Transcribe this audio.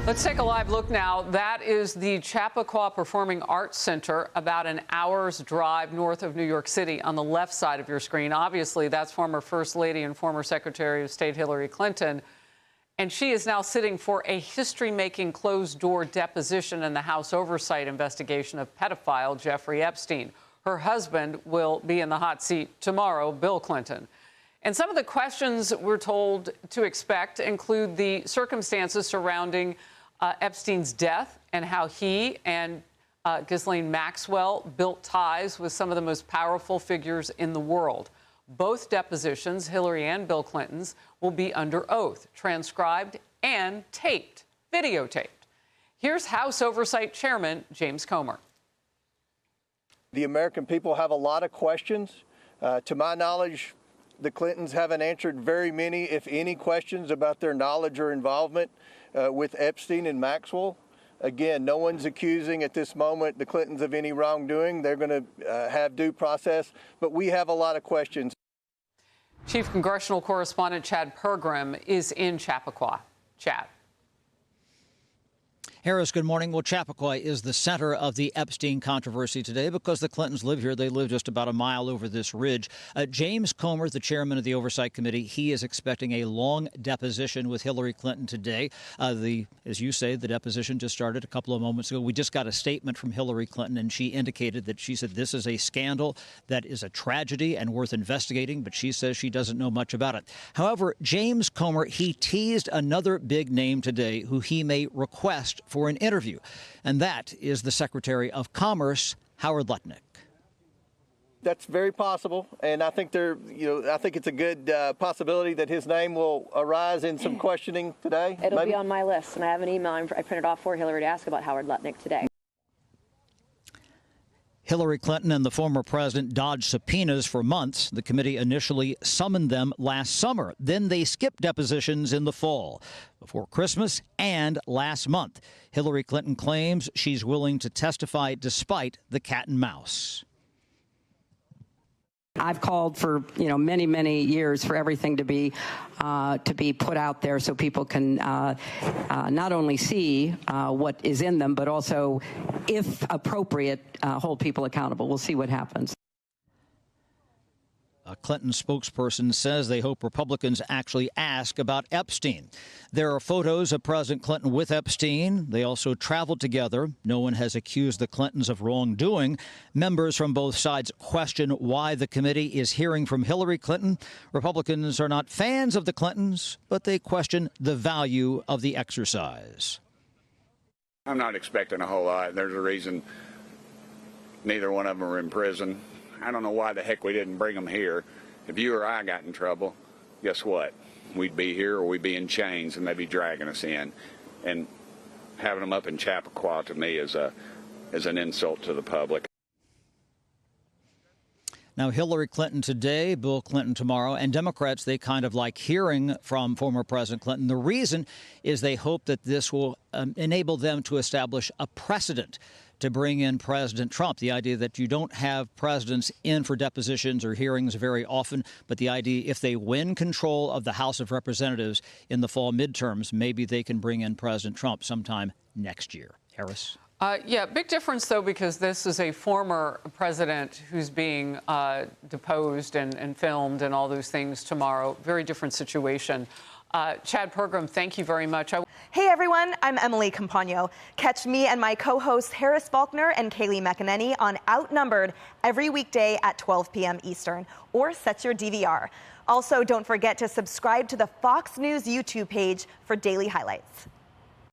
Let's take a live look now. That is the Chappaqua Performing Arts Center, about an hour's drive north of New York City, on the left side of your screen. Obviously, that's former First Lady and former Secretary of State Hillary Clinton. And she is now sitting for a history-making closed-door deposition in the House oversight investigation of pedophile Jeffrey Epstein. Her husband will be in the hot seat tomorrow, Bill Clinton. And some of the questions we're told to expect include the circumstances surrounding Epstein's death and how he and Ghislaine Maxwell built ties with some of the most powerful figures in the world. Both depositions, Hillary and Bill Clinton's, will be under oath, transcribed and taped, videotaped. Here's House Oversight Chairman James Comer. The American people have a lot of questions. To my knowledge, the Clintons haven't answered very many, if any, questions about their knowledge or involvement with Epstein and Maxwell. Again, no one's accusing at this moment the Clintons of any wrongdoing. They're going to have due process, but we have a lot of questions. Chief Congressional Correspondent Chad Pergram is in Chappaqua. Chad. Harris, good morning. Well, Chappaqua is the center of the Epstein controversy today because the Clintons live here. They live just about a mile over this ridge. James Comer, the chairman of the Oversight Committee, he is expecting a long deposition with Hillary Clinton today. As you say, the deposition just started a couple of moments ago. We just got a statement from Hillary Clinton, and she indicated that she said this is a scandal that is a tragedy and worth investigating, but she says she doesn't know much about it. However, James Comer, he teased another big name today who he may request for an interview, and that is the Secretary of Commerce, Howard Lutnick. That's very possible, and I think I think it's a good possibility that his name will arise in some questioning today. It'll be on my list, and I have an email I printed off for Hillary to ask about Howard Lutnick today. Hillary Clinton and the former president dodged subpoenas for months. The committee initially summoned them last summer. Then they skipped depositions in the fall, before Christmas and last month. Hillary Clinton claims she's willing to testify despite the cat and mouse. I've called for, many, many years for everything to be put out there so people can not only see what is in them, but also, if appropriate, hold people accountable. We'll see what happens. A Clinton spokesperson says they hope Republicans actually ask about Epstein. There are photos of President Clinton with Epstein. They also traveled together. No one has accused the Clintons of wrongdoing. Members from both sides question why the committee is hearing from Hillary Clinton. Republicans are not fans of the Clintons, but they question the value of the exercise. I'm not expecting a whole lot. There's a reason neither one of them are in prison. I don't know why the heck we didn't bring them here. If you or I got in trouble, guess what? We'd be here or we'd be in chains and they'd be dragging us in. And having them up in Chappaqua to me is an insult to the public. Now, Hillary Clinton today, Bill Clinton tomorrow, and Democrats, they kind of like hearing from former President Clinton. The reason is they hope that this will enable them to establish a precedent to bring in President Trump. The idea that you don't have presidents in for depositions or hearings very often, but the idea if they win control of the House of Representatives in the fall midterms, maybe they can bring in President Trump sometime next year. Harris? Yeah, big difference, though, because this is a former president who's being deposed and filmed and all those things tomorrow. Very different situation. Chad Pergram, thank you very much. Hey, everyone. I'm Emily Campagno. Catch me and my co-hosts Harris Faulkner and Kaylee McEnany on Outnumbered every weekday at 12 p.m. Eastern, or set your DVR. Also, don't forget to subscribe to the Fox News YouTube page for daily highlights.